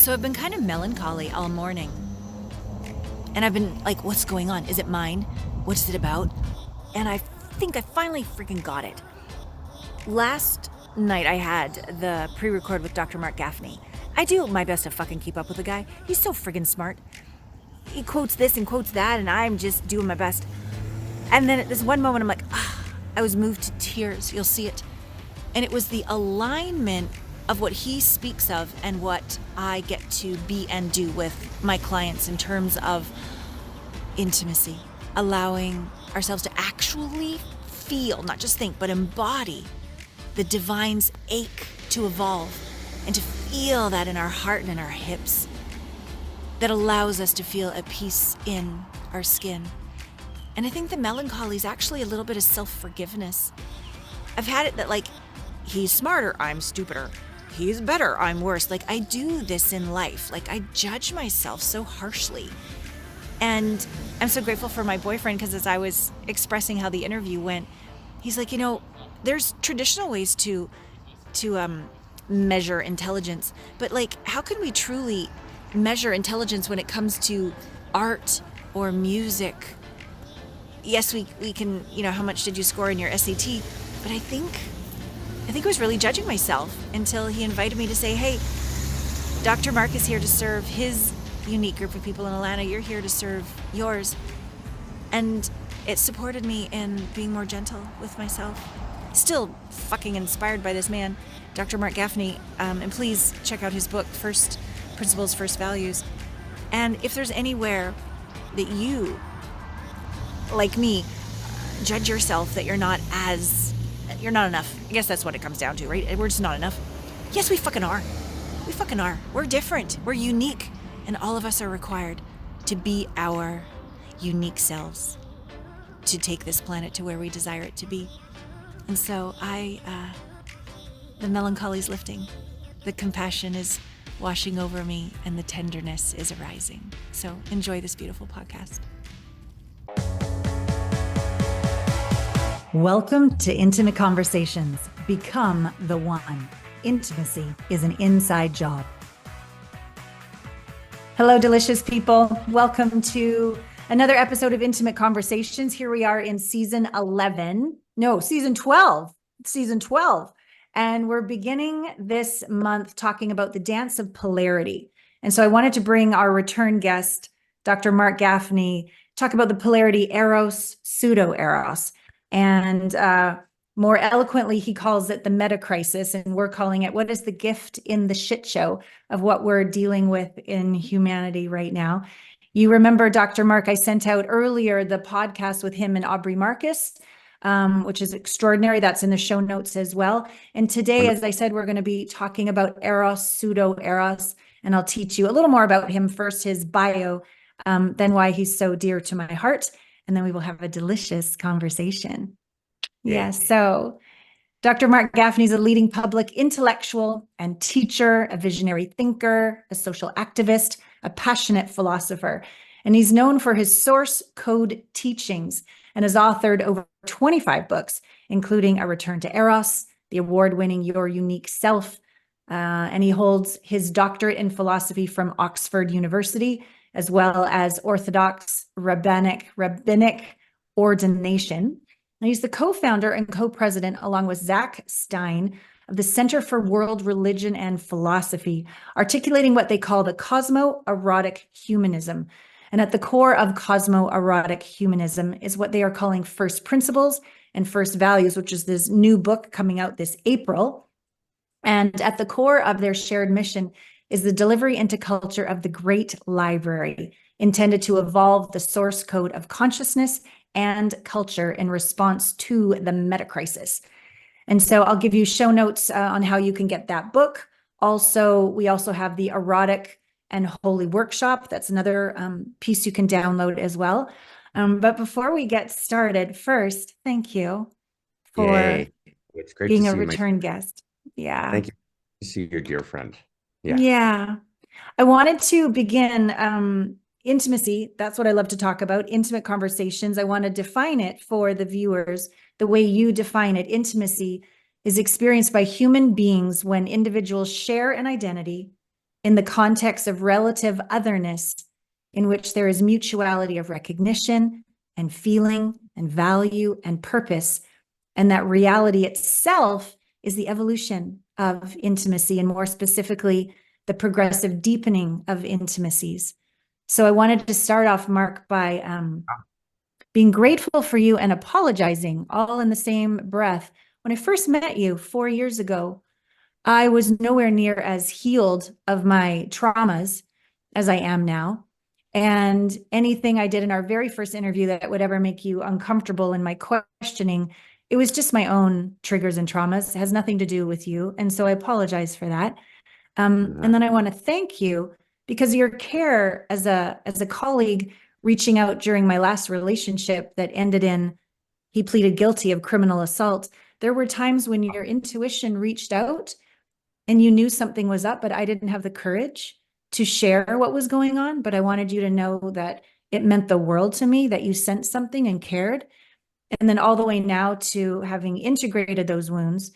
So I've been kind of melancholy all morning. And I've been like, what's going on? Is it mine? What's it about? And I think I finally freaking got it. Last night I had the pre-record with Dr. Marc Gafni. I do my best to fucking keep up with the guy. He's so friggin' smart. He quotes this and quotes that, and I'm just doing my best. And then at this one moment, I'm like, I was moved to tears. You'll see it. And it was the alignment of what he speaks of and what I get to be and do with my clients in terms of intimacy, allowing ourselves to actually feel, not just think, but embody the divine's ache to evolve and to feel that in our heart and in our hips that allows us to feel at peace in our skin. And I think the melancholy is actually a little bit of self-forgiveness. I've had it that like, he's smarter, I'm stupider. He's better, I'm worse. Like I do this in life. Like I judge myself so harshly. And I'm so grateful for my boyfriend because as I was expressing how the interview went, he's like, there's traditional ways to measure intelligence, but like how can we truly measure intelligence when it comes to art or music? Yes, we can, how much did you score in your SAT? But I think I was really judging myself until he invited me to say, hey, Dr. Marc is here to serve his unique group of people in Allana. You're here to serve yours. And it supported me in being more gentle with myself. Still fucking inspired by this man, Dr. Marc Gafni. And please check out his book, First Principles, First Values. And if there's anywhere that you, like me, judge yourself that you're not enough. I guess that's what it comes down to, right? We're just not enough. Yes, we fucking are. We fucking are. We're different. We're unique. And all of us are required to be our unique selves to take this planet to where we desire it to be. And so the melancholy is lifting. The compassion is washing over me and the tenderness is arising. So enjoy this beautiful podcast. Welcome to Intimate Conversations. Become the one. Intimacy is an inside job. Hello, delicious people. Welcome to another episode of Intimate Conversations. Here we are in season 12. Season 12. And we're beginning this month talking about the dance of polarity. And so I wanted to bring our return guest, Dr. Marc Gafni, talk about the polarity Eros, Pseudo Eros. And more eloquently, he calls it the meta crisis, and we're calling it, what is the gift in the shit show of what we're dealing with in humanity right now? You remember, Dr. Marc, I sent out earlier the podcast with him and Aubrey Marcus, which is extraordinary. That's in the show notes as well. And today, as I said, we're going to be talking about Eros, Pseudo Eros, and I'll teach you a little more about him first, his bio, then why he's so dear to my heart. And then we will have a delicious conversation. Yes. So Dr. Marc Gafni is a leading public intellectual and teacher, a visionary thinker, a social activist, a passionate philosopher. And he's known for his source code teachings and has authored over 25 books, including A Return to Eros, the award-winning Your Unique Self. And he holds his doctorate in philosophy from Oxford University, as well as Orthodox rabbinic ordination. And he's the co-founder and co-president, along with Zach Stein, of the Center for World Religion and Philosophy, articulating what they call the cosmo-erotic humanism. And at the core of cosmo-erotic humanism is what they are calling first principles and first values, which is this new book coming out this April. And at the core of their shared mission is the delivery into culture of the Great Library, intended to evolve the source code of consciousness and culture in response to the meta crisis. And so I'll give you show notes on how you can get that book. Also, we also have the Erotic and Holy Workshop. That's another piece you can download as well. But before we get started, first, thank you for It's great being to a see return guest. Yeah. Thank you to see your dear friend. Yeah. I wanted to begin intimacy. That's what I love to talk about, intimate conversations. I want to define it for the viewers the way you define it. Intimacy is experienced by human beings when individuals share an identity, in the context of relative otherness, in which there is mutuality of recognition and feeling and value and purpose, and that reality itself is the evolution of intimacy, and more specifically, the progressive deepening of intimacies. So I wanted to start off, Marc, by being grateful for you and apologizing all in the same breath. When I first met you 4 years ago, I was nowhere near as healed of my traumas as I am now. And anything I did in our very first interview that would ever make you uncomfortable in my questioning, it was just my own triggers and traumas. It has nothing to do with you. And so I apologize for that. And then I want to thank you because your care as a colleague reaching out during my last relationship that ended in he pleaded guilty of criminal assault. There were times when your intuition reached out and you knew something was up, but I didn't have the courage to share what was going on. But I wanted you to know that it meant the world to me that you sensed something and cared. And then all the way now to having integrated those wounds,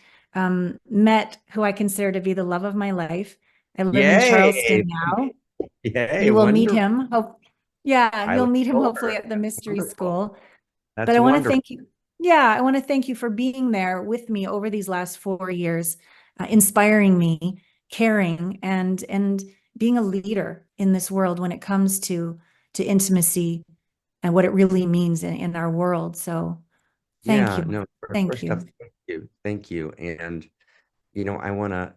met who I consider to be the love of my life. I live in Charleston Yay! now. Yay! You will meet Wonderful. him. Oh, yeah, I you'll look meet him hopefully forward. at the That's mystery wonderful. school. But That's I want to wonderful. thank you. Yeah, I want to thank you for being there with me over these last 4 years, inspiring me, caring, and being a leader in this world when it comes to intimacy and what it really means in our world. So thank Yeah, you. no, Thank first off, you. thank you. Thank you. And, I want to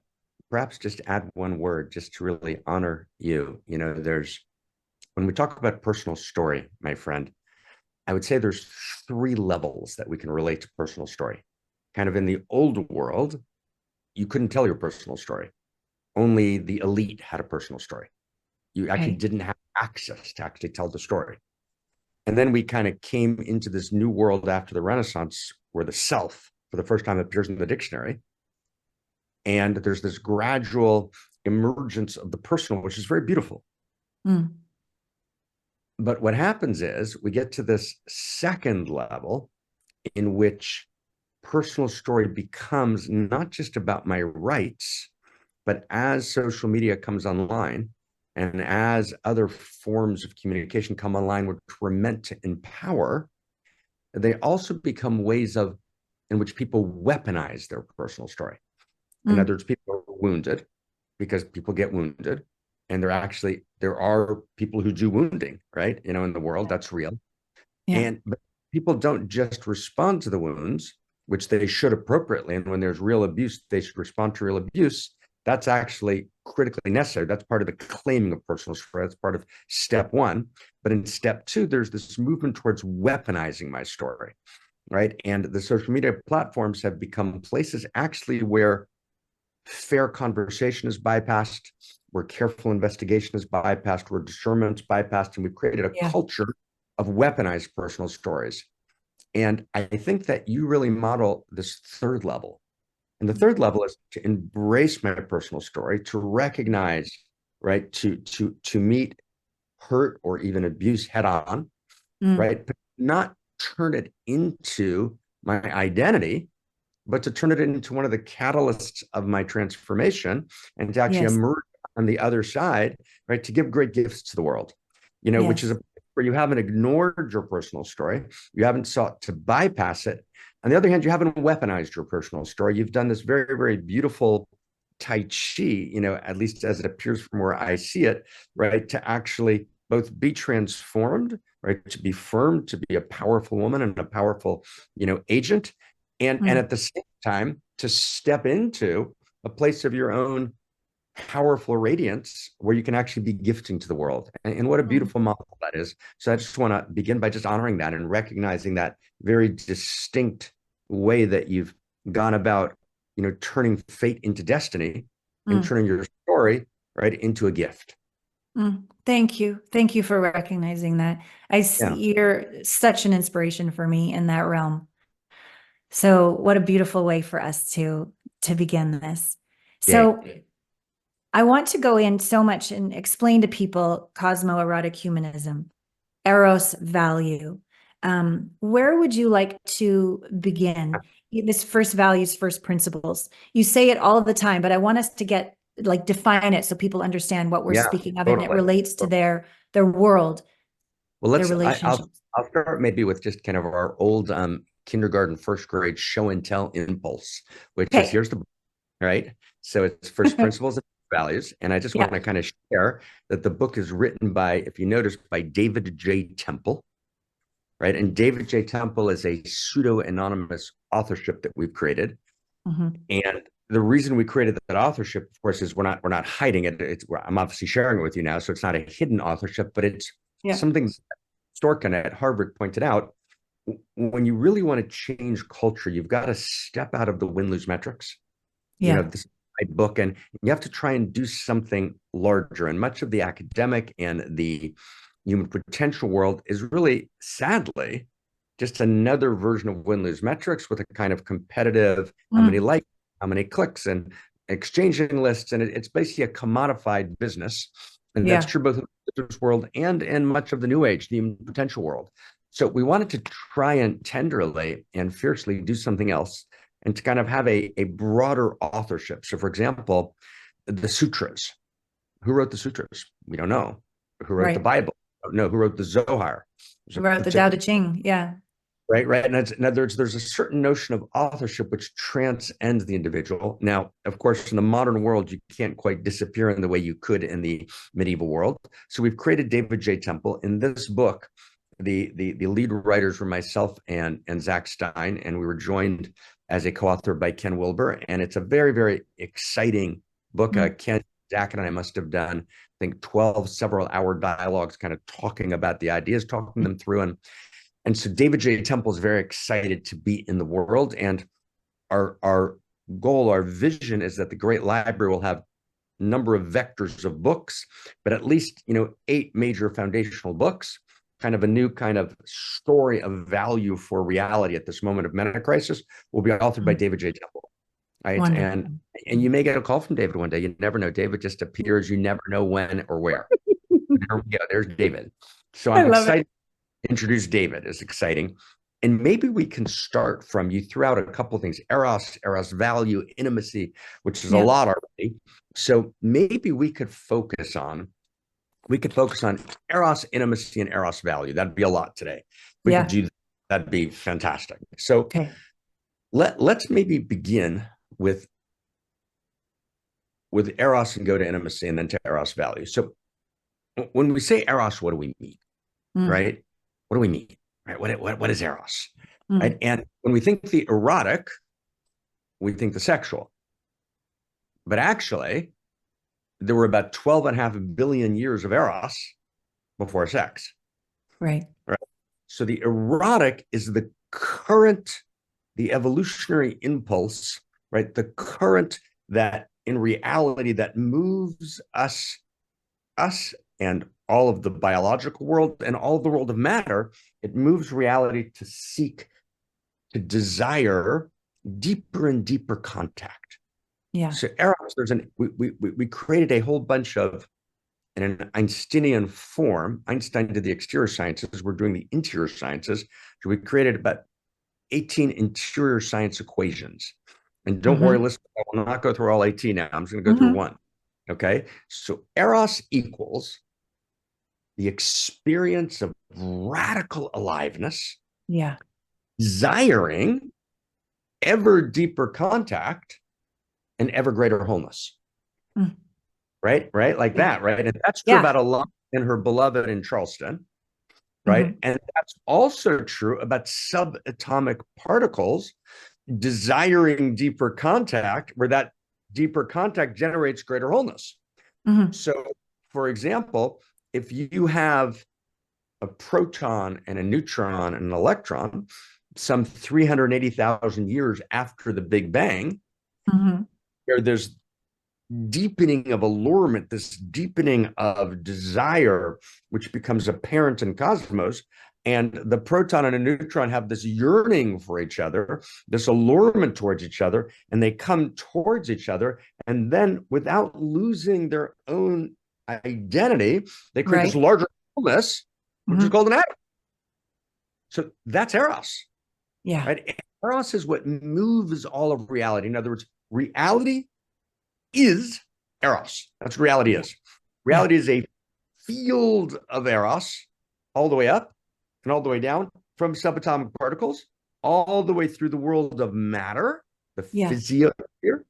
perhaps just add one word just to really honor you. When we talk about personal story, my friend, I would say there's 3 levels that we can relate to personal story. Kind of in the old world, you couldn't tell your personal story. Only the elite had a personal story. You actually Right. didn't have access to actually tell the story. And then we kind of came into this new world after the Renaissance where the self, for the first time, appears in the dictionary. And there's this gradual emergence of the personal, which is very beautiful. Mm. But what happens is we get to this second level in which personal story becomes not just about my rights, but as social media comes online and as other forms of communication come online, which were meant to empower, they also become ways in which people weaponize their personal story. In other words, people are wounded because people get wounded. And there are people who do wounding, right? In the world, that's real. Yeah. But people don't just respond to the wounds, which they should appropriately. And when there's real abuse, they should respond to real abuse. That's actually critically necessary. That's part of the claiming of personal story. That's part of step 1. But in step 2, there's this movement towards weaponizing my story, right? And the social media platforms have become places actually where fair conversation is bypassed, where careful investigation is bypassed, where discernment is bypassed, and we've created a culture of weaponized personal stories. And I think that you really model this third level. And the third level is to embrace my personal story, to recognize, right, to meet hurt or even abuse head on, right, but not turn it into my identity, but to turn it into one of the catalysts of my transformation and to actually emerge on the other side, right, to give great gifts to the world, which is where you haven't ignored your personal story. You haven't sought to bypass it. On the other hand, you haven't weaponized your personal story. You've done this very, very beautiful Tai Chi, at least as it appears from where I see it, right, to actually both be transformed, right, to be firm, to be a powerful woman and a powerful, agent, and at the same time to step into a place of your own powerful radiance where you can actually be gifting to the world. And what a beautiful model that is. So I just want to begin by just honoring that and recognizing that very distinct way that you've gone about, turning fate into destiny and turning your story right into a gift. Thank you. Thank you for recognizing that. I see you're such an inspiration for me in that realm. So what a beautiful way for us to begin this. So I want to go in so much and explain to people cosmoerotic humanism, Erosvalue. Where would you like to begin? This first values, first principles. You say it all the time, but I want us to get like define it so people understand what we're Yeah, speaking of and it totally. relates to their world, Well, their I'll relationships. start maybe with just kind of our old kindergarten, first grade show and tell impulse, which is Okay. here's the right. So it's first principles and values. And I just want Yeah. to kind of share that the book is written by, if you notice, by David J. Temple, right? And David J. Temple is a pseudo anonymous authorship that we've created. Mhm. And the reason we created that authorship, of course, is we're not hiding it. I'm obviously sharing it with you now, so it's not a hidden authorship, but it's Yeah. something Storkin at Harvard pointed out. When you really want to change culture, you've got to step out of the win-lose metrics. Yeah. This book, and you have to try and do something larger. And much of the academic and the human potential world is really, sadly, just another version of win-lose metrics with a kind of competitive, how many Mm. likes, how many clicks, and exchanging lists. And it's basically a commodified business. And that's Yeah. true both in the business world and in much of the new age, the human potential world. So we wanted to try and tenderly and fiercely do something else and to kind of have a broader authorship. So, for example, the sutras. Who wrote the sutras? We don't know. Who wrote the Right. Bible? We don't know. Who wrote the Zohar? There's a Wrote the Tao particular Te Ching. Yeah. right. And in other words, there's a certain notion of authorship which transcends the individual. Now, of course, in the modern world, you can't quite disappear in the way you could in the medieval world. So we've created David J. Temple. In this book, the lead writers were myself and Zach Stein, and we were joined as a co-author by Ken Wilber. And it's a very, very exciting book. Mm. Ken, Zach, and I must have done, I think, 12 several-hour dialogues, kind of talking about the ideas, talking them through. And so David J. Temple is very excited to be in the world. And our goal, our vision is that the Great Library will have a number of vectors of books, but at least, 8 major foundational books, kind of a new kind of story of value for reality at this moment of meta crisis, will be authored by Mm. David J. Temple. Right. Wonderful. And you may get a call from David one day. You never know. David just appears. You never know when or where. There we go. There's David. So I I'm love it. excited to introduce David. It's exciting. And maybe we can start from, you threw out a couple of things: Erosvalue, intimacy, which is a Yeah. lot already. So maybe we could focus on Eros, intimacy, and Erosvalue. That'd be a lot today. We could Yeah. do that. That'd be fantastic. So Okay. let's maybe begin with Eros and go to intimacy and then to Erosvalue. So when we say Eros, what do we mean? Mm. Right? What do we mean? Right? What is Eros? Right? Mm. And when we think the erotic, we think the sexual. But actually, there were about 12 and a half billion years of Eros before sex. Right. Right? So the erotic is the evolutionary impulse, right? The current that in reality that moves us and all of the biological world and all of the world of matter. It moves reality to seek, to desire deeper and deeper contact. Yeah. So Eros, we created a whole bunch of, in an Einsteinian form. Einstein did the exterior sciences. We're doing the interior sciences. So we created about 18 interior science equations. And don't worry, Mm-hmm. listen, I will not go through all 18 now. I'm just going to go through Mm-hmm. one. Okay. So Eros equals the experience of radical aliveness, Yeah. desiring ever deeper contact and ever greater wholeness. Mm. Right? Right? Like Yeah. that, right? And that's true Yeah. about Allana and her beloved in Charleston, right? Mm-hmm. And that's also true about subatomic particles desiring deeper contact, where that deeper contact generates greater wholeness. Mm-hmm. So, for example, if you have a proton and a neutron and an electron, some 380,000 years after the Big Bang, Mm-hmm. there's deepening of allurement, this deepening of desire, which becomes apparent in cosmos. And the proton and a neutron have this yearning for each other, this allurement towards each other, and they come towards each other. And then, without losing their own identity, they create this Right. larger wholeness, which is Mm-hmm. called an atom. So that's Eros, Yeah. right? Eros is what moves all of reality. In other words, reality is Eros. That's what reality is. Reality is a field of Eros all the way up and all the way down, from subatomic particles all the way through the world of matter, the physiosphere,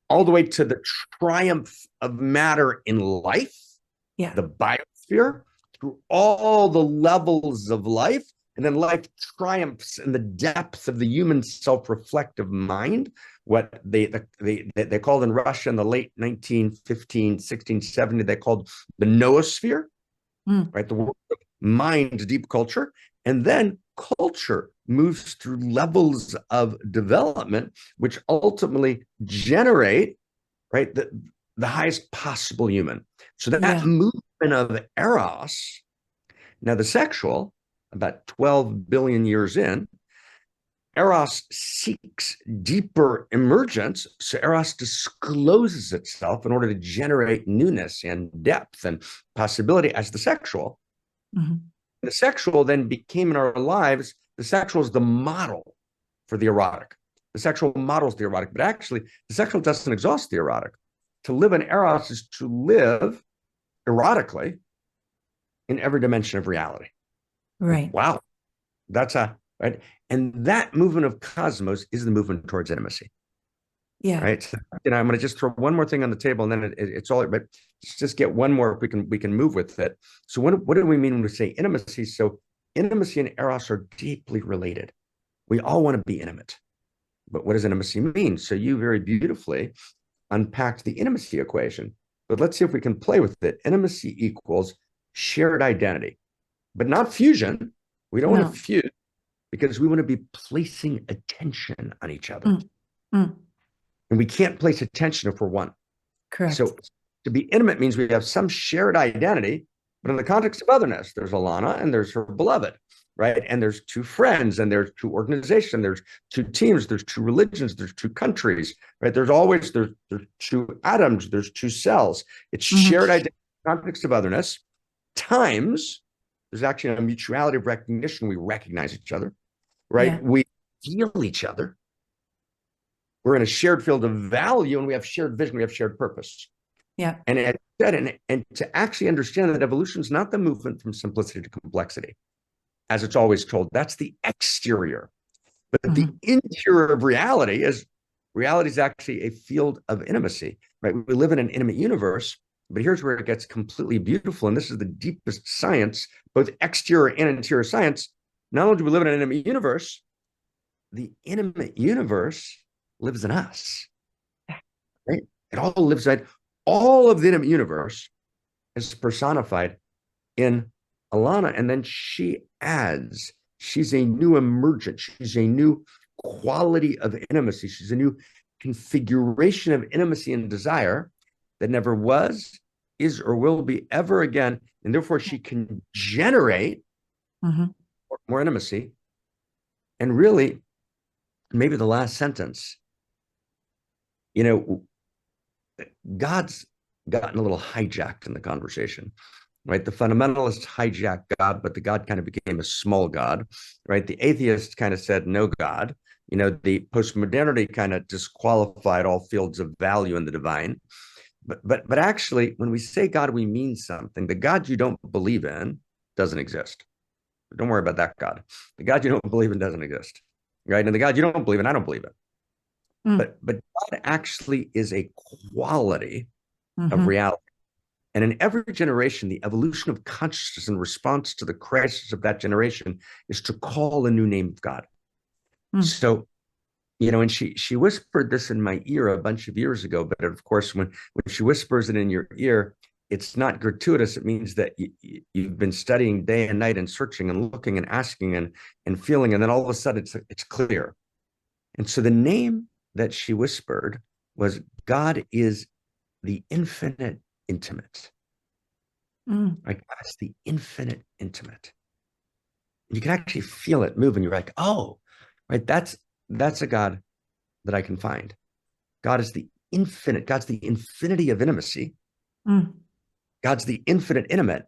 all the way to the triumph of matter in life, the biosphere, through all the levels of life. And then life triumphs in the depth of the human self-reflective mind, what they called in Russia in the late 1915, 1670, they called the noosphere, right? The world of mind, deep culture. And then culture moves through levels of development, which ultimately generate, right, the highest possible human. So that movement of Eros, now the sexual, about 12 billion years in, Eros seeks deeper emergence. So Eros discloses itself in order to generate newness and depth and possibility as the sexual. The sexual then became in our lives, the sexual is the model for the erotic. The sexual models the erotic, but actually the sexual doesn't exhaust the erotic. To live in Eros is to live erotically in every dimension of reality. Right. Wow. That's right. And that movement of cosmos is the movement towards intimacy. Yeah. Right. So, I'm going to just throw one more thing on the table, and then it's all, but just get one more if we can move with it. So what do we mean when we say intimacy? So intimacy and Eros are deeply related. We all want to be intimate. But what does intimacy mean? So you very beautifully unpacked the intimacy equation. But let's see if we can play with it. Intimacy equals shared identity, but not fusion. We don't want to fuse, because we want to be placing attention on each other. And we can't place attention if we're one. Correct. So to be intimate means we have some shared identity, but in the context of otherness, there's Allana and there's her beloved, right? And there's two friends, and there's two organizations, there's two teams, there's two religions, there's two countries, right? There's two atoms, there's two cells. It's shared identity in the context of otherness, times there's actually a mutuality of recognition. We recognize each other, right? We feel each other. We're in a shared field of value, and we have shared vision, we have shared purpose. Yeah. And as I said, and to actually understand that evolution is not the movement from simplicity to complexity, as it's always told. That's the exterior. But the interior of reality is actually a field of intimacy, right? We live in an intimate universe, but here's where it gets completely beautiful. And this is the deepest science, both exterior and interior science. Not only do we live in an intimate universe, the intimate universe lives in us, right? It all lives right. All of the intimate universe is personified in Allana, and then she adds, she's a new emergent, she's a new quality of intimacy, she's a new configuration of intimacy and desire that never was, is, or will be ever again, and therefore she can generate more intimacy. And really, maybe the last sentence, God's gotten a little hijacked in the conversation, right? The fundamentalists hijacked God, but the God kind of became a small God, right? The atheists kind of said no God. The postmodernity kind of disqualified all fields of value in the divine. But actually, when we say God, we mean something. The God you don't believe in doesn't exist. Don't worry about that God. The God you don't believe in doesn't exist, right? And the God you don't believe in, I don't believe in. But God actually is a quality of reality. And in every generation, the evolution of consciousness in response to the crisis of that generation is to call a new name of God. So, and she whispered this in my ear a bunch of years ago. But of course, when she whispers it in your ear, it's not gratuitous. It means that you've been studying day and night and searching and looking and asking and feeling. And then all of a sudden it's clear. And so the name that she whispered was, God is the infinite intimate. Right? That's the infinite intimate. You can actually feel it move, and you're like, oh, right, that's a God that I can find. God is the infinite. God's the infinity of intimacy. God's the infinite intimate.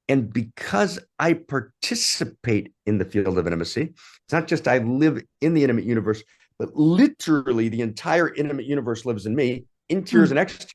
And because I participate in the field of intimacy, it's not just I live in the intimate universe, but literally the entire intimate universe lives in me, interiors and exteriors.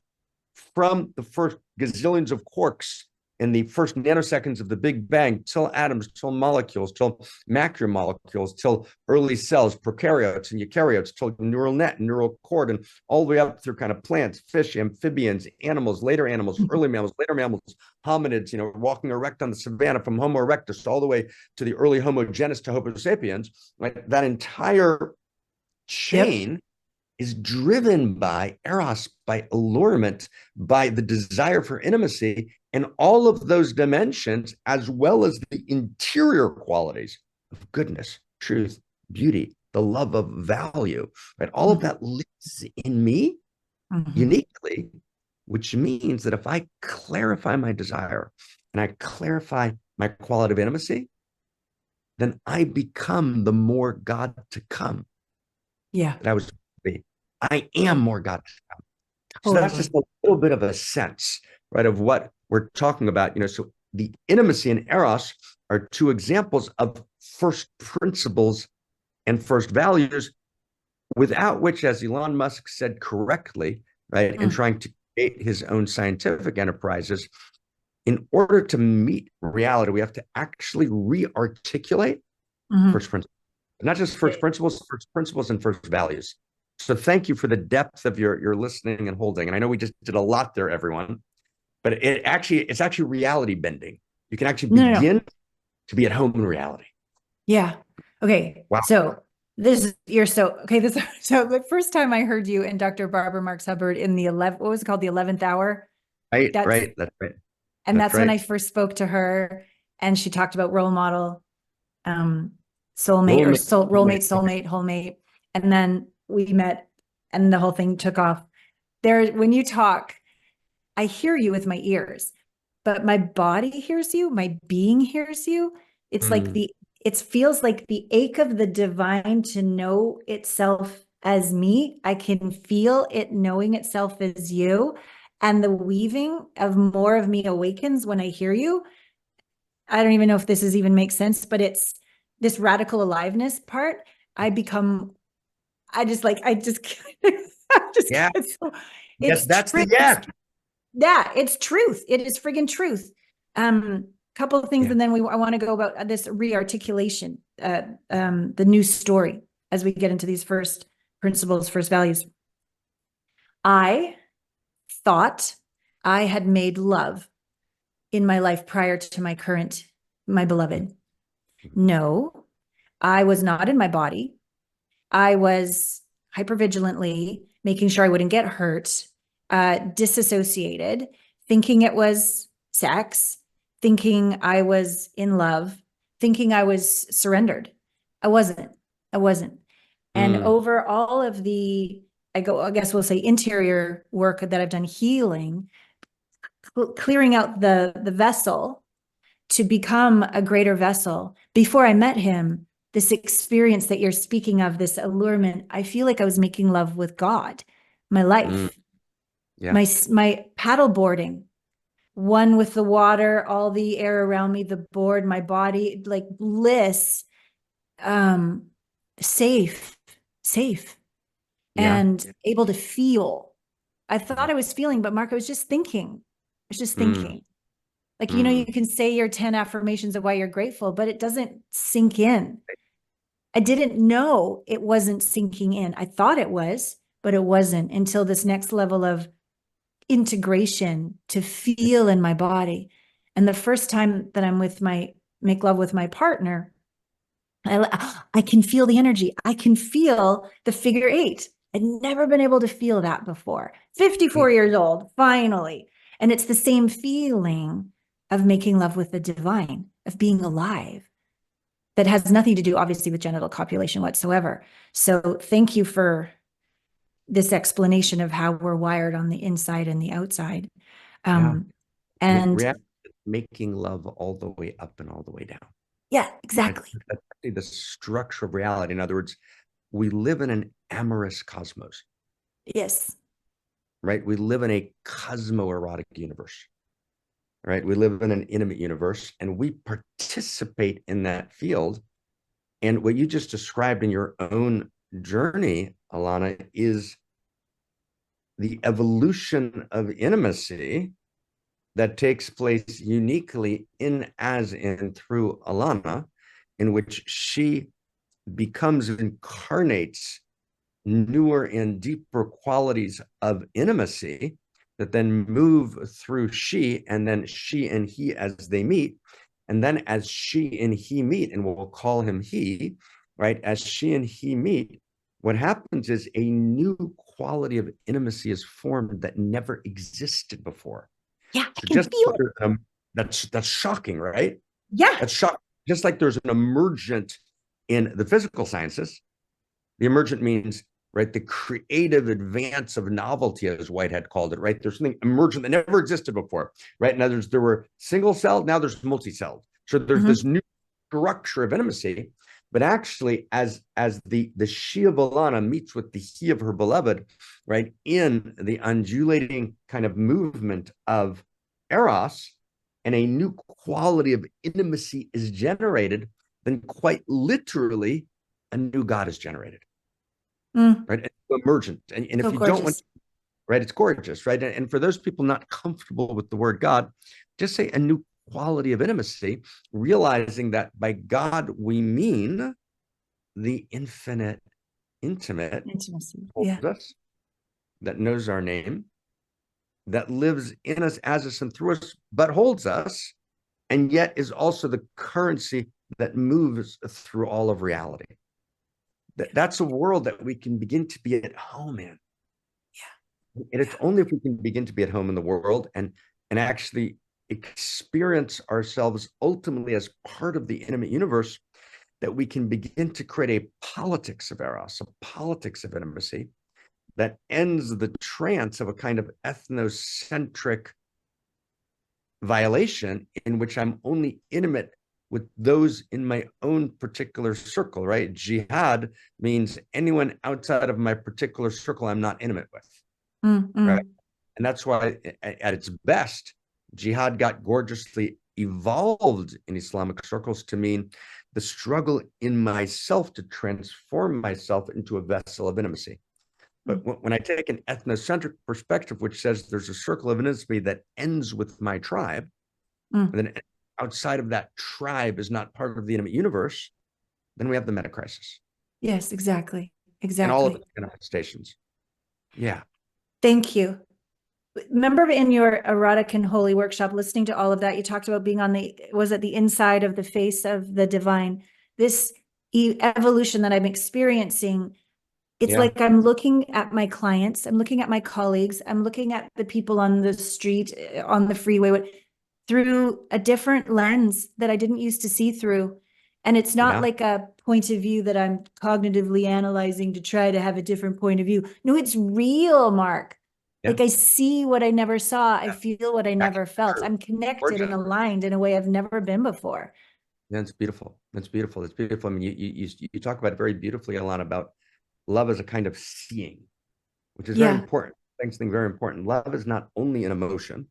from the first gazillions of quarks in the first nanoseconds of the Big Bang till atoms, till molecules, till macromolecules, till early cells, prokaryotes and eukaryotes, till neural net, neural cord, and all the way up through kind of plants, fish, amphibians, animals, early mammals, later mammals, hominids, walking erect on the savannah from Homo erectus all the way to the early Homo genus to Homo sapiens, right? That entire chain is driven by eros, by allurement, by the desire for intimacy, and all of those dimensions, as well as the interior qualities of goodness, truth, beauty, the love of value, right? All of that lives in me uniquely, which means that if I clarify my desire and I clarify my quality of intimacy, then I become the more God to come. That I was be. I am more God to come. So that's just a little bit of a sense, right, of what we're talking about. So the intimacy and eros are two examples of first principles and first values, without which, as Elon Musk said correctly, right, in trying to create his own scientific enterprises, in order to meet reality, we have to actually re-articulate first principles. Not just first principles and first values. So thank you for the depth of your listening and holding. And I know we just did a lot there, everyone, but it's actually reality bending. You can actually begin to be at home in reality. Yeah. Okay. Wow. So so the first time I heard you and Dr. Barbara Marx Hubbard in the 11th hour. Right. That's right. And that's when I first spoke to her, and she talked about role model, soulmate. And then we met and the whole thing took off. When you talk, I hear you with my ears, but my body hears you, my being hears you. It's like it feels like the ache of the divine to know itself as me. I can feel it knowing itself as you. And the weaving of more of me awakens when I hear you. I don't even know if this even makes sense, but it's this radical aliveness part. I just Yeah. It's that's truth. Yeah, it's truth. It is friggin' truth. Couple of things, and then I want to go about this re-articulation, the new story as we get into these first principles, first values. I thought I had made love in my life prior to my beloved. No, I was not in my body. I was hypervigilantly making sure I wouldn't get hurt, disassociated, thinking it was sex, thinking I was in love, thinking I was surrendered. I wasn't. And over all of I guess we'll say interior work that I've done, healing, clearing out the vessel to become a greater vessel. Before I met him, this experience that you're speaking of, this allurement, I feel like I was making love with God, my life, my paddle boarding, one with the water, all the air around me, the board, my body, like bliss, safe, and able to feel. I thought I was feeling, but Mark, I was just thinking. Like, you can say your 10 affirmations of why you're grateful, but it doesn't sink in. I didn't know it wasn't sinking in. I thought it was, but it wasn't until this next level of integration to feel in my body. And the first time that I'm make love with my partner, I can feel the energy. I can feel the figure 8. I'd never been able to feel that before. 54 years old, finally. And it's the same feeling of making love with the divine, of being alive, that has nothing to do, obviously, with genital copulation whatsoever. So thank you for this explanation of how we're wired on the inside and the outside. And making love all the way up and all the way down. Yeah, exactly. That's the structure of reality. In other words, we live in an amorous cosmos. Yes. Right? We live in a cosmoerotic universe. Right? We live in an intimate universe, and we participate in that field. And what you just described in your own journey, Allana, is the evolution of intimacy that takes place uniquely in, as in, through Allana, in which she becomes, incarnates newer and deeper qualities of intimacy that then move through she, and then she and he as they meet. And then as she and he meet, and we'll call him he, right? As she and he meet, what happens is a new quality of intimacy is formed that never existed before. Yeah, So I can feel it. That's shocking, right? Yeah. That's shocking. Just like there's an emergent in the physical sciences, the emergent means, right, the creative advance of novelty, as Whitehead called it, right? There's something emergent that never existed before, right? Now there were single-celled, now there's multi-celled. So there's this new structure of intimacy, but actually as the she of Allana meets with the he of her beloved, right, in the undulating kind of movement of Eros, and a new quality of intimacy is generated, then quite literally a new God is generated. Right? And emergent. And So if you gorgeous. don't want, right, it's gorgeous, right? And for those people not comfortable with the word God, just say a new quality of intimacy, realizing that by God we mean the infinite, intimate, Intimacy. holds us, that knows our name, that lives in us, as us, and through us, but holds us, and yet is also the currency that moves through all of reality. That's a world that we can begin to be at home in. Yeah. And it's only if we can begin to be at home in the world and actually experience ourselves ultimately as part of the intimate universe that we can begin to create a politics of Eros, a politics of intimacy that ends the trance of a kind of ethnocentric violation in which I'm only intimate with those in my own particular circle, right? Jihad means anyone outside of my particular circle I'm not intimate with, right? And that's why at its best, jihad got gorgeously evolved in Islamic circles to mean the struggle in myself to transform myself into a vessel of intimacy. But when I take an ethnocentric perspective, which says there's a circle of intimacy that ends with my tribe, and then outside of that tribe is not part of the intimate universe, then we have the meta crisis. Yes, exactly. And all of Exactly. its manifestations. Yeah. Thank you. Remember in your erotic and holy workshop, listening to all of that, you talked about being on was it the inside of the face of the divine? This evolution that I'm experiencing, it's like I'm looking at my clients, I'm looking at my colleagues, I'm looking at the people on the street, on the freeway, through a different lens that I didn't used to see through. And it's not like a point of view that I'm cognitively analyzing to try to have a different point of view. No, it's real, Mark. Like I see what I never saw. I feel what I never felt. I'm connected and aligned in a way I've never been before. Yeah, it's beautiful. It's beautiful. It's beautiful. I mean, you talk about it very beautifully, Allana, about love as a kind of seeing, which is very important. Thanks, very important. Love is not only an emotion,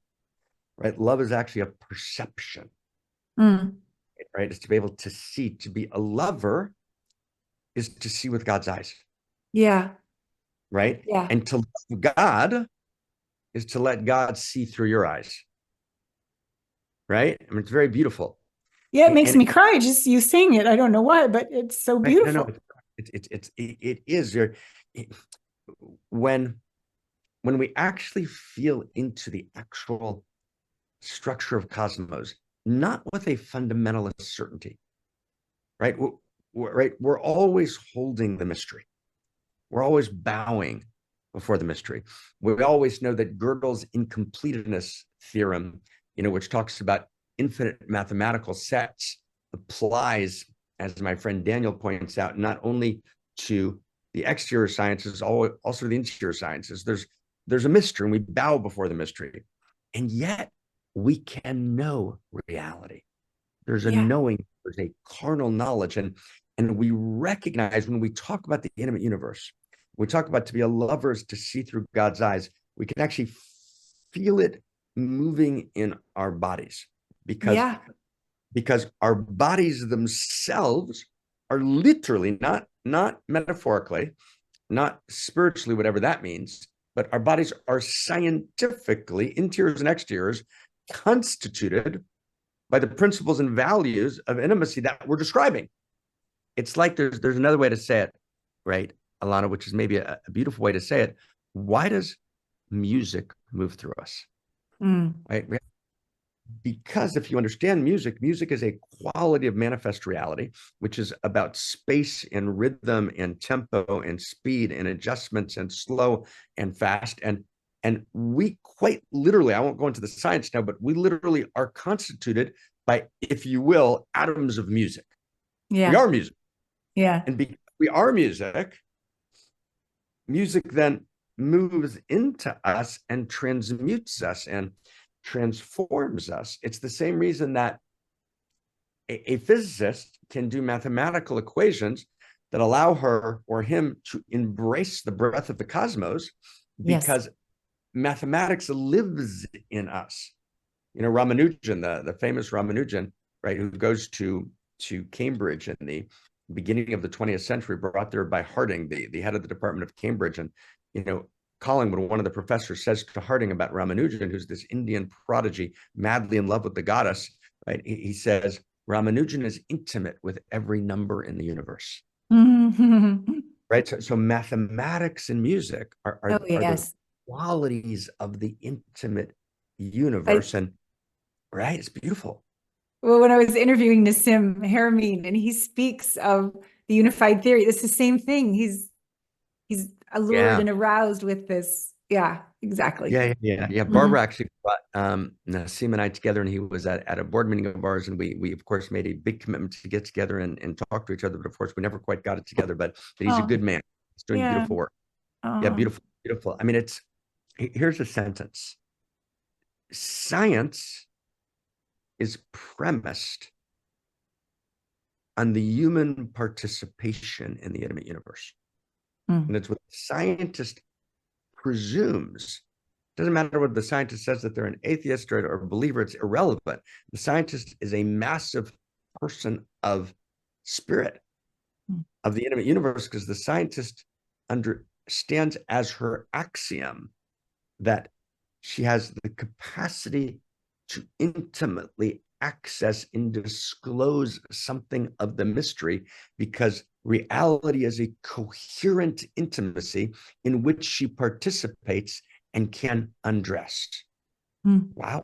right? Love is actually a perception, right? It's to be able to see. To be a lover is to see with God's eyes. Yeah. Right? Yeah. And to love God is to let God see through your eyes. Right? I mean, it's very beautiful. Yeah, it makes me cry just you saying it. I don't know why, but it's so beautiful. No, it is. When we actually feel into the actual structure of cosmos, not with a fundamentalist certainty, right? We're always holding the mystery. We're always bowing before the mystery. We always know that Gödel's incompleteness theorem, which talks about infinite mathematical sets, applies, as my friend Daniel points out, not only to the exterior sciences, also the interior sciences. There's a mystery, and we bow before the mystery. And yet we can know reality. There's a knowing, there's a carnal knowledge. And we recognize when we talk about the intimate universe, we talk about to be a lover is to see through God's eyes. We can actually feel it moving in our bodies because our bodies themselves are literally not metaphorically, not spiritually, whatever that means. but our bodies are scientifically, interiors and exteriors, constituted by the principles and values of intimacy that we're describing. It's like there's another way to say it, right, Allana, which is maybe a beautiful way to say it. Why does music move through us? Right? Because if you understand music, music is a quality of manifest reality, which is about space and rhythm and tempo and speed and adjustments and slow and fast. And we quite literally, I won't go into the science now, but we literally are constituted by, if you will, atoms of music. Yeah. We are music. Yeah. And because we are music, music then moves into us and transmutes us and transforms us. It's the same reason that a physicist can do mathematical equations that allow her or him to embrace the breath of the cosmos, because yes, mathematics lives in us. You know, Ramanujan, the famous Ramanujan, right, who goes to Cambridge in the beginning of the 20th century, brought there by Harding, the head of the Department of Cambridge. And, you know, Collingwood, one of the professors, says to Harding about Ramanujan, who's this Indian prodigy, madly in love with the goddess, right? He says, Ramanujan is intimate with every number in the universe. Right? So mathematics and music are the qualities of the intimate universe. And right, it's beautiful. Well, when I was interviewing Nassim Haramein, and he speaks of the unified theory, it's the same thing. He's allured and aroused with this. Yeah, exactly. Yeah. Barbara actually brought Nassim and I together, and he was at a board meeting of ours, and we of course made a big commitment to get together and talk to each other. But of course, we never quite got it together. But he's a good man. He's doing beautiful work. Yeah, beautiful. I mean, here's a sentence. Science is premised on the human participation in the intimate universe. And it's what the scientist presumes. It doesn't matter what the scientist says, that they're an atheist or a believer, it's irrelevant. The scientist is a massive person of spirit of the intimate universe, because the scientist understands as her axiom that she has the capacity to intimately access and disclose something of the mystery, because reality is a coherent intimacy in which she participates and can undress. Wow.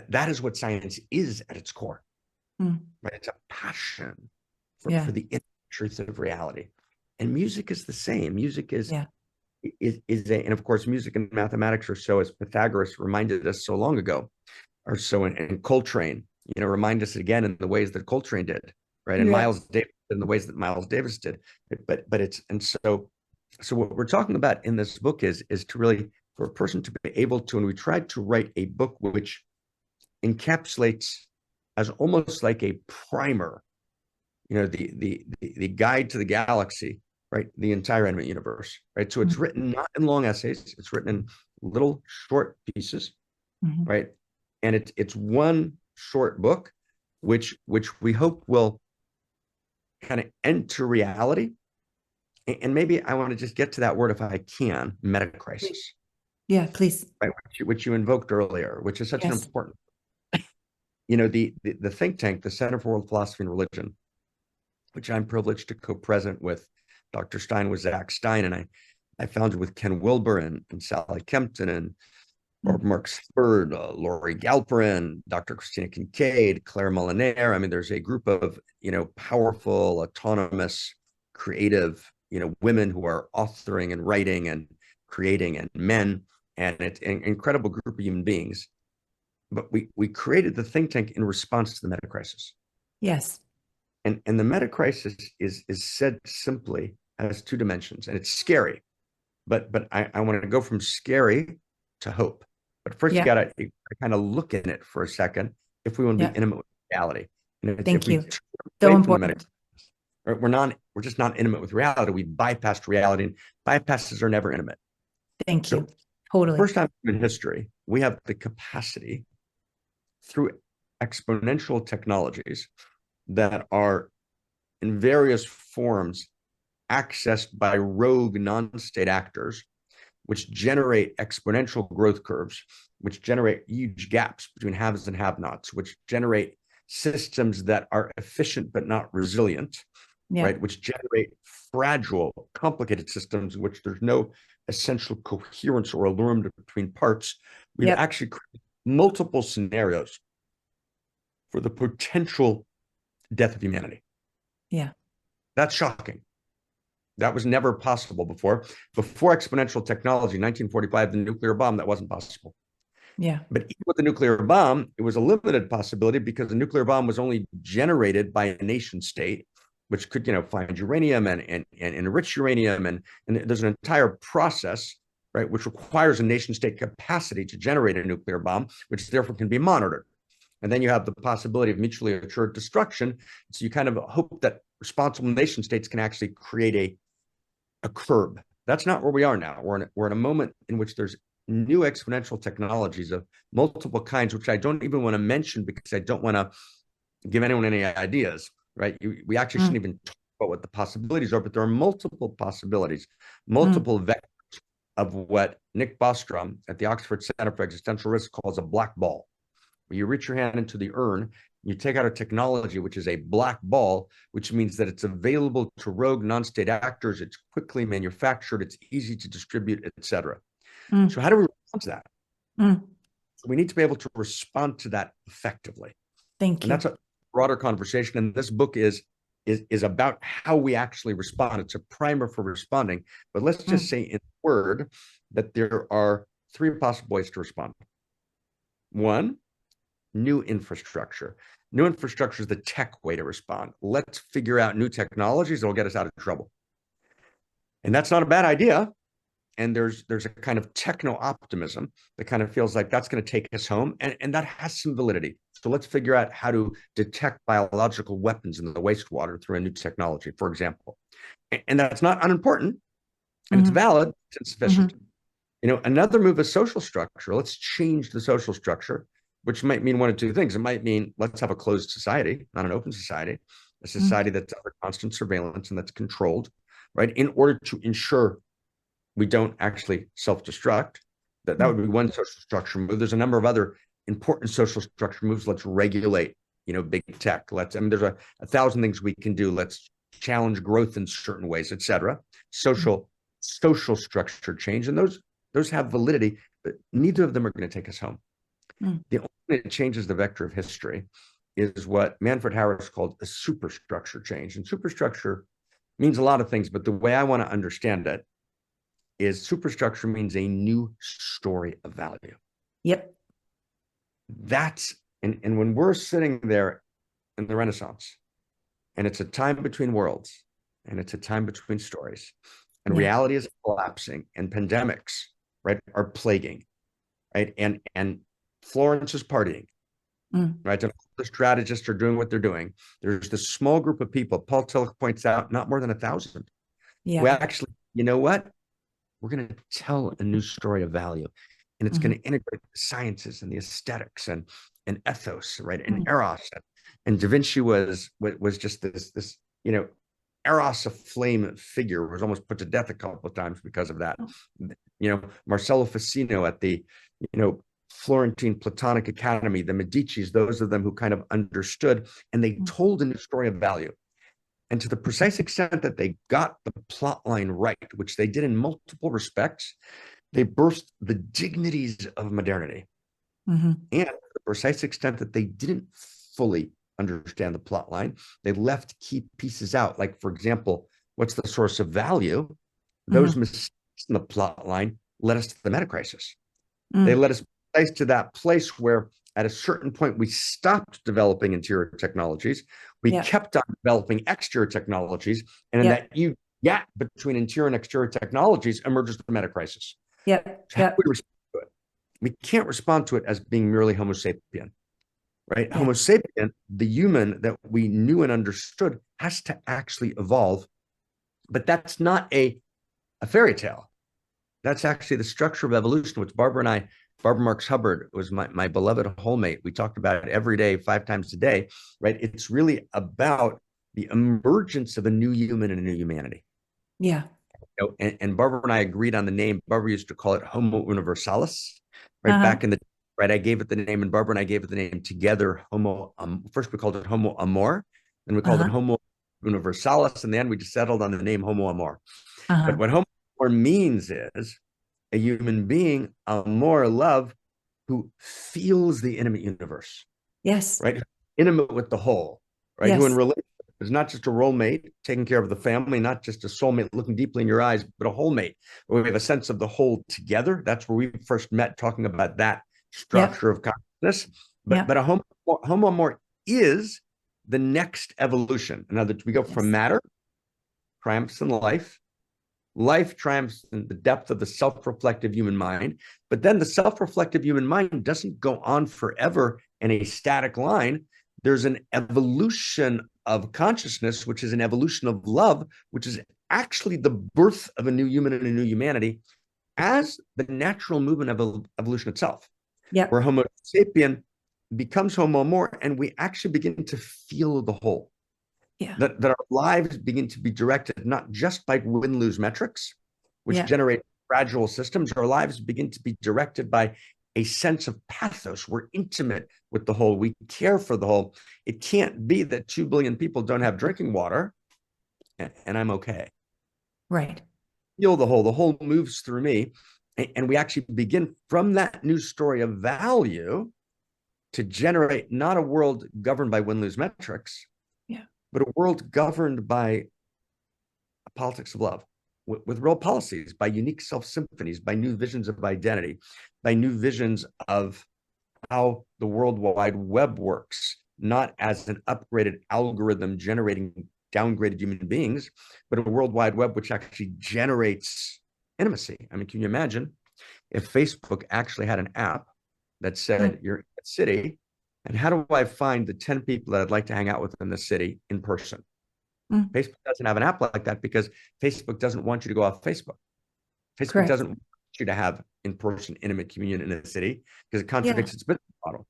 That is what science is at its core. Right? It's a passion for the inner truth of reality. And music is the same. Music is and of course, music and mathematics are so, as Pythagoras reminded us so long ago, are so, and Coltrane, you know, remind us again in the ways that Coltrane did, right? And Miles Davis in the ways that Miles Davis did. But it's, and so what we're talking about in this book is to really, for a person to be able to, and we tried to write a book which encapsulates as almost like a primer, you know, the guide to the galaxy, right? The entire intimate universe, right? So it's written not in long essays, it's written in little short pieces, right? And it's one short book, which we hope will kind of enter reality. And maybe I want to just get to that word, if I can, metacrisis. Yeah, please. Right, which you invoked earlier, which is such an important, you know, the think tank, the Center for World Philosophy and Religion, which I'm privileged to co-present with Dr. Stein, with Zach Stein, and I founded with Ken Wilber and Sally Kempton and Mark Spurd, Lori Galperin, Dr. Christina Kincaid, Claire Molinaire. I mean, there's a group of, you know, powerful, autonomous, creative, you know, women who are authoring and writing and creating, and men, and it's an incredible group of human beings. But we created the think tank in response to the meta crisis. Yes. And the meta crisis is said simply as two dimensions, and it's scary. But I want to go from scary to hope. But first, you got to kind of look in it for a second if we want to be intimate with reality. And Thank you. So important. We're just not intimate with reality. We bypassed reality, and bypasses are never intimate. Thank you. Totally. First time in history, we have the capacity through exponential technologies that are in various forms accessed by rogue non-state actors which generate exponential growth curves, which generate huge gaps between haves and have-nots, which generate systems that are efficient but not resilient, right? Which generate fragile, complicated systems in which there's no essential coherence or allurement between parts. We've actually created multiple scenarios for the potential death of humanity. That's shocking. That was never possible before. Before exponential technology, 1945, the nuclear bomb, that wasn't possible. But even with the nuclear bomb, it was a limited possibility because the nuclear bomb was only generated by a nation state, which could, find uranium and enrich uranium. And there's an entire process, right, which requires a nation state capacity to generate a nuclear bomb, which therefore can be monitored. And then you have the possibility of mutually assured destruction. So you kind of hope that responsible nation states can actually create a curb. That's not where we are now. We're in a moment in which there's new exponential technologies of multiple kinds, which I don't even want to mention because I don't want to give anyone any ideas, right? We actually shouldn't even talk about what the possibilities are, but there are multiple possibilities, multiple vectors of what Nick Bostrom at the Oxford Center for Existential Risk calls a black ball. Where you reach your hand into the urn, you take out a technology, which is a black ball, which means that it's available to rogue non-state actors, it's quickly manufactured, it's easy to distribute, etc. So how do we respond to that? So we need to be able to respond to that effectively. Thank you. And that's a broader conversation. And this book is about how we actually respond. It's a primer for responding. But let's just say in word that there are three possible ways to respond. One, new infrastructure. New infrastructure is the tech way to respond. Let's figure out new technologies that will get us out of trouble. And that's not a bad idea. And there's a kind of techno-optimism that kind of feels like that's going to take us home. And that has some validity. So let's figure out how to detect biological weapons in the wastewater through a new technology, for example. And that's not unimportant. And it's valid. It's insufficient. Another move is social structure. Let's change the social structure, which might mean one of two things. It might mean let's have a closed society, not an open society, a society that's under constant surveillance and that's controlled, right? In order to ensure we don't actually self-destruct. That would be one social structure move. There's a number of other important social structure moves. Let's regulate, big tech. There's a thousand things we can do. Let's challenge growth in certain ways, etc. Social structure change. And those have validity, but neither of them are going to take us home. The only thing that changes the vector of history is what Manfred Harris called a superstructure change. And superstructure means a lot of things, but the way I want to understand it is superstructure means a new story of value. That's, and when we're sitting there in the Renaissance, and it's a time between worlds, and it's a time between stories, and reality is collapsing, and pandemics, right, are plaguing, right, and Florence is partying, right, and the strategists are doing what they're doing. There's this small group of people, Paul Tillich points out, not more than 1,000. We actually, you know what? We're going to tell a new story of value, and it's going to integrate the sciences and the aesthetics and ethos, right? And Eros, and Da Vinci was just this Eros aflame figure, was almost put to death a couple of times because of that. Marcello Ficino at the Florentine Platonic Academy, the Medicis, those of them who kind of understood, and they told a new story of value. And to the precise extent that they got the plot line right, which they did in multiple respects, they birthed the dignities of modernity. And to the precise extent that they didn't fully understand the plot line, they left key pieces out. Like, for example, what's the source of value? Those mistakes in the plot line led us to the meta crisis. They led us to that place where at a certain point, we stopped developing interior technologies. We kept on developing exterior technologies. And in that huge gap between interior and exterior technologies emerges the meta crisis. So how do we respond to it? We can't respond to it as being merely Homo sapien, right? Homo sapien, the human that we knew and understood, has to actually evolve. But that's not a fairy tale. That's actually the structure of evolution, which Barbara Marx Hubbard was my beloved wholemate. We talked about it every day, 5 times a day, right? It's really about the emergence of a new human and a new humanity. And Barbara and I agreed on the name. Barbara used to call it Homo Universalis, right? Uh-huh. Back in the right. I gave it the name, and Barbara and I gave it the name together. Homo. First we called it Homo Amor, then we called it Uh-huh. Homo Universalis, and then we just settled on the name Homo Amor. Uh-huh. But what Homo Amor means is a human being, amor, love, who feels the intimate universe, Yes. right? Intimate with the whole, right? Who in Yes. relationship is not just a role mate taking care of the family, not just a soulmate looking deeply in your eyes, but a whole mate. Where we have a sense of the whole together. That's where we first met, talking about that Yep. structure of consciousness. Yep. But a homo amor is the next evolution. In other words, we go from Yes. matter, triumphs in life. Life triumphs in the depth of the self-reflective human mind, but then the self-reflective human mind doesn't go on forever in a static line. There's an evolution of consciousness, which is an evolution of love, which is actually the birth of a new human and a new humanity as the natural movement of evolution itself, Yep. where Homo sapien becomes Homo more, and we actually begin to feel the whole. Yeah. That our lives begin to be directed not just by win-lose metrics, which Yeah. generate fragile systems. Our lives begin to be directed by a sense of pathos. We're intimate with the whole. We care for the whole. It can't be that 2 billion people don't have drinking water and I'm okay. Right. Feel the whole. The whole moves through me. And we actually begin from that new story of value to generate not a world governed by win-lose metrics, Yeah. but a world governed by a politics of love, with real policies, by unique self-symphonies, by new visions of identity, by new visions of how the World Wide Web works, not as an upgraded algorithm generating downgraded human beings, but a World Wide Web which actually generates intimacy. I mean, can you imagine if Facebook actually had an app that said, you're in a city, and how do I find the 10 people that I'd like to hang out with in the city in person? Mm. Facebook doesn't have an app like that because Facebook doesn't want you to go off Facebook. Facebook Correct. doesn't want you to have in-person intimate communion in a city because it Yeah. contradicts its business model.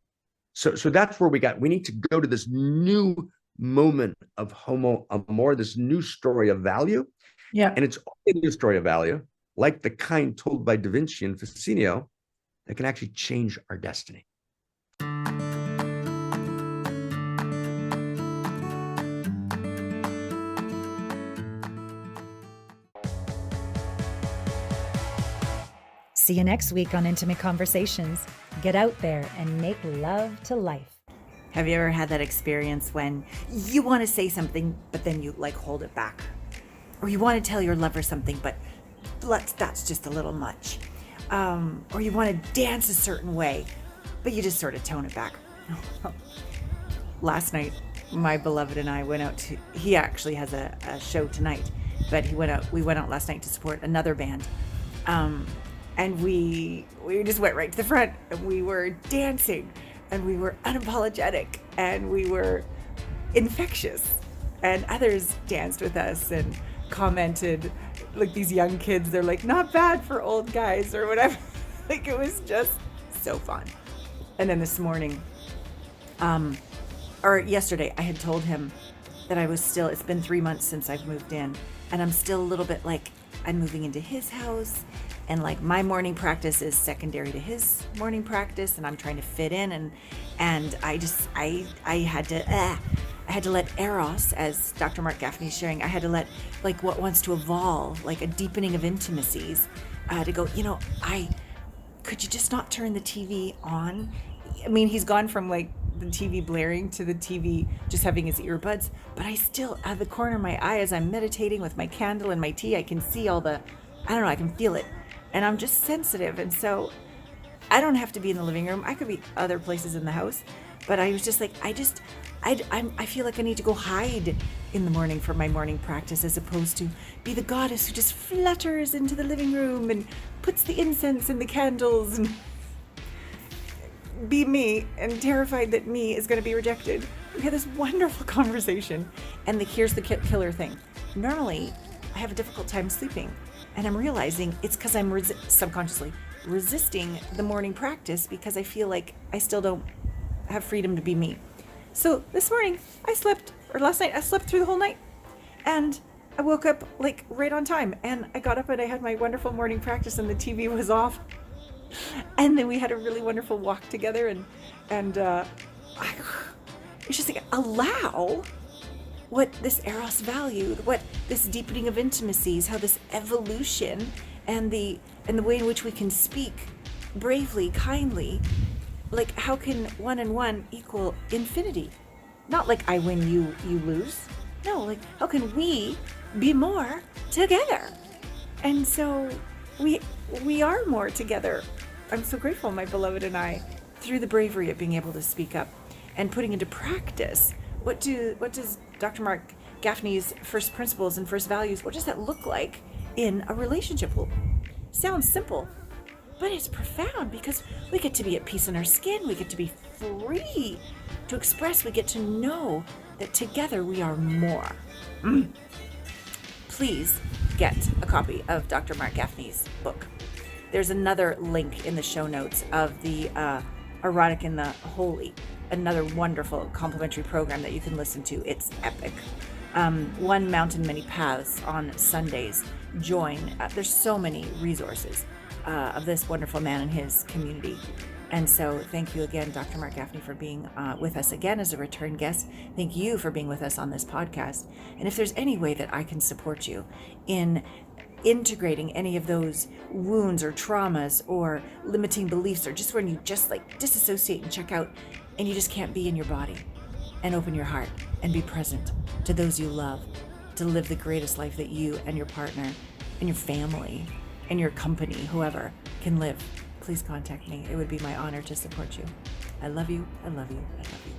So that's where we need to go to this new moment of Homo Amor, this new story of value. Yeah. And it's only a new story of value, like the kind told by Da Vinci and Ficino, that can actually change our destiny. See you next week on Intimate Conversations. Get out there and make love to life. Have you ever had that experience when you want to say something, but then you like hold it back? Or you want to tell your lover something, but that's just a little much. Or you want to dance a certain way, but you just sort of tone it back. Last night, my beloved and I went out to, he actually has a show tonight, but we went out last night to support another band. And we just went right to the front, and we were dancing, and we were unapologetic, and we were infectious. And others danced with us and commented, like these young kids, they're like, not bad for old guys or whatever. Like, it was just so fun. And then this morning, or yesterday, I had told him that it's been 3 months since I've moved in, and I'm still a little bit like, I'm moving into his house, and like my morning practice is secondary to his morning practice, and I'm trying to fit in, and I had to let Eros, as Dr. Marc Gafni is sharing, I had to let like what wants to evolve, like a deepening of intimacies, to go, could you just not turn the TV on? I mean, he's gone from like the TV blaring to the TV just having his earbuds, but I still, out of the corner of my eye, as I'm meditating with my candle and my tea, I can see I can feel it. And I'm just sensitive. And so I don't have to be in the living room. I could be other places in the house. But I was just like, I feel like I need to go hide in the morning for my morning practice, as opposed to be the goddess who just flutters into the living room and puts the incense and the candles and be me, and terrified that me is going to be rejected. We had this wonderful conversation, and here's the killer thing. Normally, I have a difficult time sleeping, and I'm realizing it's because I'm subconsciously resisting the morning practice because I feel like I still don't have freedom to be me. So this morning, last night, I slept through the whole night, and I woke up like right on time, and I got up and I had my wonderful morning practice, and the TV was off. And then we had a really wonderful walk together, and it's just like allow what this Eros valued, what this deepening of intimacies, how this evolution and the way in which we can speak bravely, kindly, like how can one and one equal infinity? Not like I win, you lose. No, like how can we be more together? And so we are more together. I'm so grateful, my beloved and I, through the bravery of being able to speak up and putting into practice. What does Dr. Marc Gafni's first principles and first values, what does that look like in a relationship? Well, sounds simple, but it's profound because we get to be at peace in our skin. We get to be free to express. We get to know that together we are more. Please get a copy of Dr. Marc Gafni's book. There's another link in the show notes of the Erotic and the Holy, another wonderful complimentary program that you can listen to. It's epic. One Mountain, Many Paths on Sundays. Join. There's so many resources of this wonderful man and his community. And so thank you again, Dr. Marc Gafni, for being with us again as a return guest. Thank you for being with us on this podcast. And if there's any way that I can support you in integrating any of those wounds or traumas or limiting beliefs, or just when you just like disassociate and check out and you just can't be in your body and open your heart and be present to those you love, to live the greatest life that you and your partner and your family and your company, whoever, can live, please contact me. It would be my honor to support you. I love you. I love you. I love you.